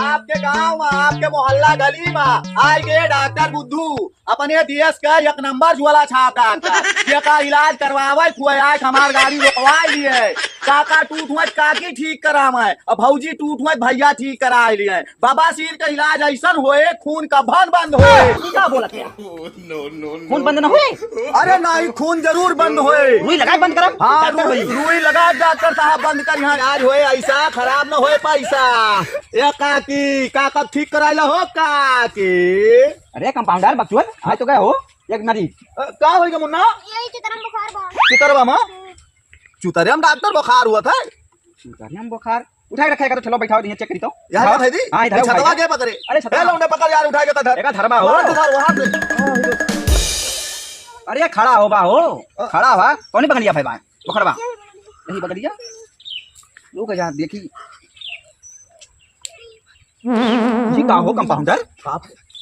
आपके गांव में आपके मोहल्ला गली में आए गए डॉक्टर बुद्धू अपने देश का एक नंबर ज्वाला छाप डॉक्टर ये का इलाज करवावे खुए आज हमार गाड़ी रोकवा लिए काका टूट हुआ काकी ठीक करा मैं और भौजी टूट हुआ भैया ठीक करा लिए बाबा सिर का इलाज ऐसा होए खून का भन बंद होए क्या बोला क्या खून बंद ना हुए? अरे नहीं खून जरूर बंद होए रुई लगाए बंद करो। हाँ डॉक्टर भाई रुई लगा डॉक्टर साहब बंद कर यहाँ आज होए ऐसा खराब न होए पैसा ये काकी काका ठीक कराइला हो काकी अरे कंपाउंडर बकचोद आज तो गए हो एक मरीज का होई गे मुन्ना यही चितरम बुखार बा चितरवा में चुतरे में डॉक्टर बुखार हुआ था हम बुखार उठाए रखेगा तो चलो बैठाओ चेक करी तो यहाँ पे दी हाँ इधर छतवा के पकड़े अरे छतवा लौंडे पकड़ यार उठा के तो धर एक धरमा हो वहां पे अरे खड़ा हो बा हो खड़ा हुआ कौन नहीं पकड़ लिया भाई बा पकड़वा नहीं पकड़ लिया लोग जा देखी जी का हो कंपाउंडर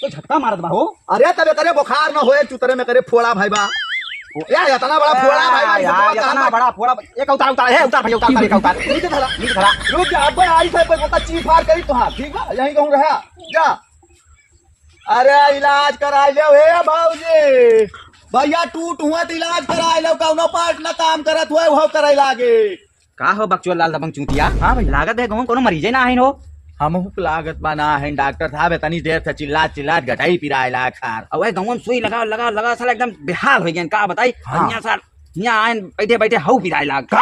तो झटका मारत बा हो अरे तबे करे बुखार न होए चुतरे में करे फोड़ा भाई बा यार इतना बड़ा फोड़ा भाई बा यार इतना बड़ा फोड़ा एक उतार उतार है उतार भैया उतार एक उतार नीचे खड़ा नीचे खड़ा रुक जा अब आई थे पे कोता चीफ फाड़ करी तो हां ठीक बा यहीं कहूं रहा जा अरे इलाज कराई ले हे भौजी भैया टूट हुआ तो इलाज कराई लो कौनो पार्ट ना काम करत हुए वो कराई लागे का हो बकचोद लाल दबंग चूतिया हां भाई लागत है कोनो मरीज ना आइन हो हम लागत बना है डॉक्टर साहब इतनी देर से चिल्ला चिल्ला घटाई पिराए ला खार अवे गांव में सुई लगा लगा लगा साला एकदम बेहाल हो गया का बताई हाँ। यहाँ सर यहाँ आए बैठे बैठे हऊ पिराए लाग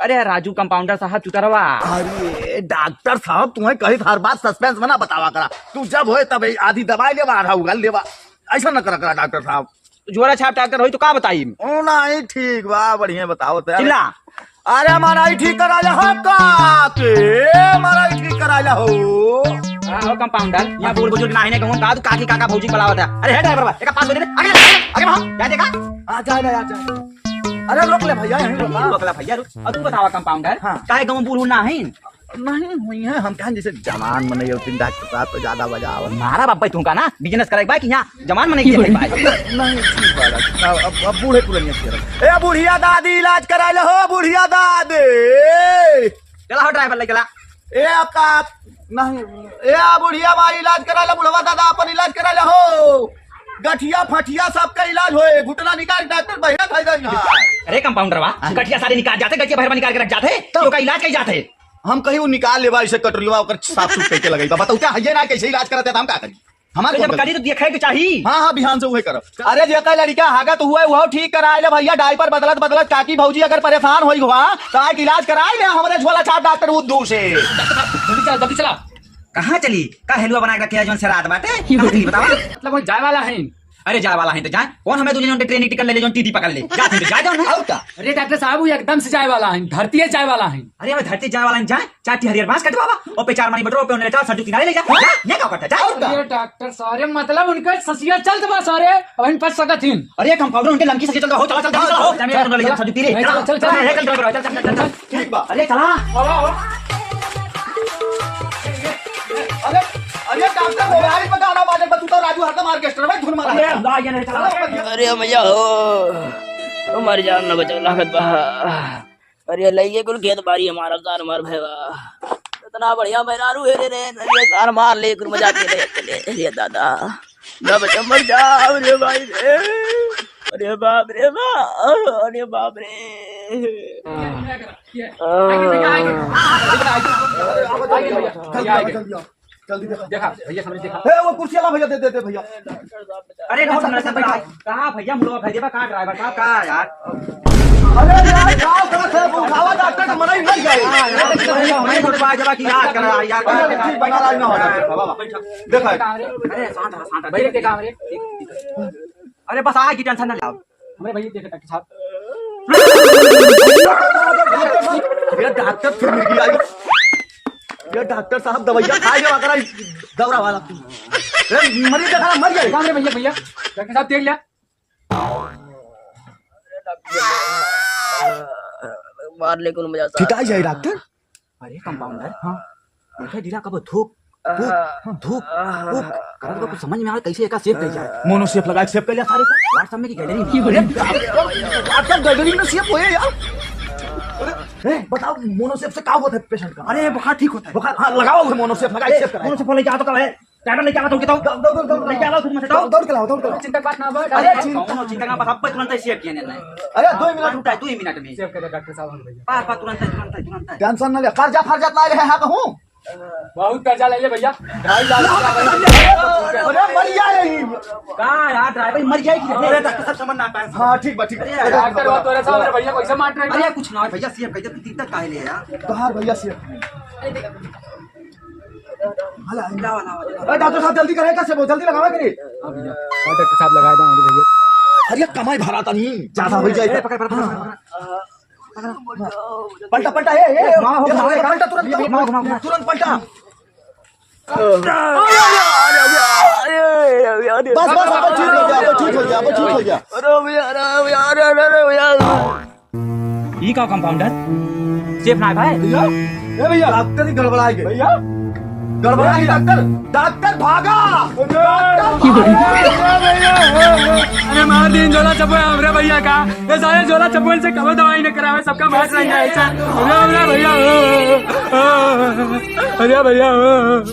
अरे राजू कंपाउंडर साहब चुतरवा अरे डॉक्टर साहब तुम्हें कहीं हर बात सस्पेंस बना बतावा करा तू जब होए तब आधी दवाई लेवा रहा उगल लेवा ऐसा न करा डॉक्टर साहब जोरा छाप डॉक्टर होई तो का बताई ओ नहीं ठीक बा बढ़िया बताओ तो चिल्ला अरे मारा ही ठीक करा ले हो काके मारा ही ठीक करा ले हो हो कंपाउंडर यहाँ बोल बुजुर्ग ना है कहूं का तू काकी काका भौजी बुलावत है अरे है ड्राइवर एक पास हो दे आगे आगे भाग क्या देखा आ जा ले आ जा अरे रोक ले भैया यहीं रोक रोकला भैया रुक अब तू बतावा कंपाउंडर हाँ। काहे गांव बूढ़ ना है नहीं हुई है हम कहें जैसे जवान मने डॉक्टर साहब तो ज्यादा बजाओ मारा बाप भाई तुमका ना बिजनेस करे भाई कि यहाँ जमान मने के भाई नहीं ठीक बात अब बूढ़े पुरानी ए बुढ़िया दादी इलाज करा ले हो बुढ़िया दादी चला हो ड्राइवर ले चला ए का नहीं ए बुढ़िया मारी इलाज करा ले बुढ़वा दादा अपन इलाज करा ले हो गठिया फटिया सबका इलाज होए घुटना निकाल डॉक्टर भैया खाई दे अरे कंपाउंडर वा गठिया सारे निकाल जाते गठिया बाहर निकाल के रख जाते तो का इलाज कई जाते हम कहीं वो निकाल लेवा इसे कटोरीवा ओकर साफ सुथ करके लगेगा बताओ क्या है ना कैसे इलाज करते हम का करी हमारे जब करी तो देखे के चाहिए हाँ हाँ बिहान से वही करो अरे जेका लड़का हागा तो हुआ वो ठीक कराए ले भैया डायपर बदलत बदलत काकी भौजी अगर परेशान होई हुआ तो आके इलाज कराए ले हमारे झोला छाप डॉक्टर उद्दू से जल्दी चला कहाँ चली का हेलुआ बना के रखे जौन से रात बाटे कहाँ चली बतावा मतलब वो जाए वाला है अरे जाए वाला है तो जाए कौन हमें दूसरे ट्रेन टिकट ले ले जो टीटी पकड़ ले जाते जा जाओ ना का अरे डॉक्टर साहब वो एकदम से जाए वाला है धरती है जाए वाला है अरे हमें धरती जाए वाला जाए चाटी हरियर बांस कटवावा और पे चार मानी बटरो पे उन्हें चार सटू किनारे ले जा ये क्या करता जा अरे डॉक्टर सारे मतलब उनका ससिया चलत बा सारे वहीं पर सकत हिन अरे कंपाउंडर उनके लंकी से चल हो चला चल हो जा ले सटू तीरे चल चल ठीक बा अरे चला अरे अरे डॉक्टर मोबाइल में गाना बाजे तू तो राजू हरदम ऑर्केस्ट्रा में धुन मारा अरे अल्लाह ये नहीं चला अरे भैया हो हमारी जान न बचा लागत बा अरे लइए कुल खेत बारी हमारा सार मार भैया इतना बढ़िया मेहरारू है रे ये सार मार ले कुल मजा के रे दादा न बचा मर जा रे भाई रे अरे बाप रे अरे बाप रे जल्दी देखा भैया समझ देखा ए वो कुर्सी वाला भैया दे देते भैया अरे कौन समझ से बैठा कहां भैया मुड़वा भाई देबा कहां ड्राइवर साहब का यार अरे यार गांव का से बुखावा डॉक्टर का मना ही मर गए मैं मुड़वा जबा की याद कर रहा यार ठीक बना रहा ना हो बाबा देखा अरे शांत भैया के काम रे अरे बस आ की टेंशन ना लो हमारे भैया देखे डॉक्टर साहब ये डॉक्टर फिर मिल गया ये डॉक्टर साहब दवाइयां खाए जब अगर दौरा वाला मरीज देखा मर गए काम रे भैया भैया डॉक्टर साहब देख लिया मार ले कुल मजा ठीक आ जाए डॉक्टर अरे कंपाउंडर हां देखा दिला कब धूप धूप कर कुछ समझ में आ कैसे एका सेफ कर जाए मोनो सेफ लगा सेफ कर लिया सारे को व्हाट्सएप में की गैलरी आपका गैलरी में सेफ होए यार बताओ मोनोसेफ से क्या होता है पेशेंट का? अरे बुखार ठीक होता है। बुखार हाँ लगाओ उसे मोनोसेफ लगाइए सेफ कराइए। मोनोसेफ लेके आओ तो कब है? टैबलेट लेके आओ तो कितना? दौड़ लेके आओ तुम मुझे दौड़ के लाओ दौड़ के लाओ। चिंता बात ना बैठ। अरे चिंता का बस अब तुरंत सेव किए नहीं। अरे 2 मिनट रुकता है 2 मिनट में। सेव करे डॉक्टर साहब हम भैया। पार तुरंत। टेंशन न ले, कर्जा फर्जा ला रहे हैं कहूं। बहुत कर्जा ले ले भैया। 2.5 लाख अरे मर जाए कहां यार ड्राइवर मर जाएगी। अरे डॉक्टर साहब समझ ना पाए। हां ठीक बा ठीक है। डॉक्टर बात तोरे सामने भैया पैसा मार रहे हैं। अरे कुछ ना भैया सीएम कह दे तू तीन तक काहे ले यार। तोहार भैया से हला अरे डॉक्टर साहब जल्दी करे कैसे जल्दी लगावा करे। हां भैया डॉक्टर साहब लगा दो भैया। अरे कमाई भरा था नहीं ज्यादा हो जाए। पलटा पलटा ए पलटा तुरंत पलटा। बस अब ठीक हो गया। ई का कंपाउंडर सेफ ना भाई। भैया ए भैया डॉक्टर ही गड़बड़ा गए। भैया गड़बड़ा गई डॉक्टर भागा। अरे मार दिन झोला चप्पल हमरे भैया का। ये सारे झोला चप्पल से कब दवाई न करावे सबका मैच रह जाए। अरे भैया अरे भैया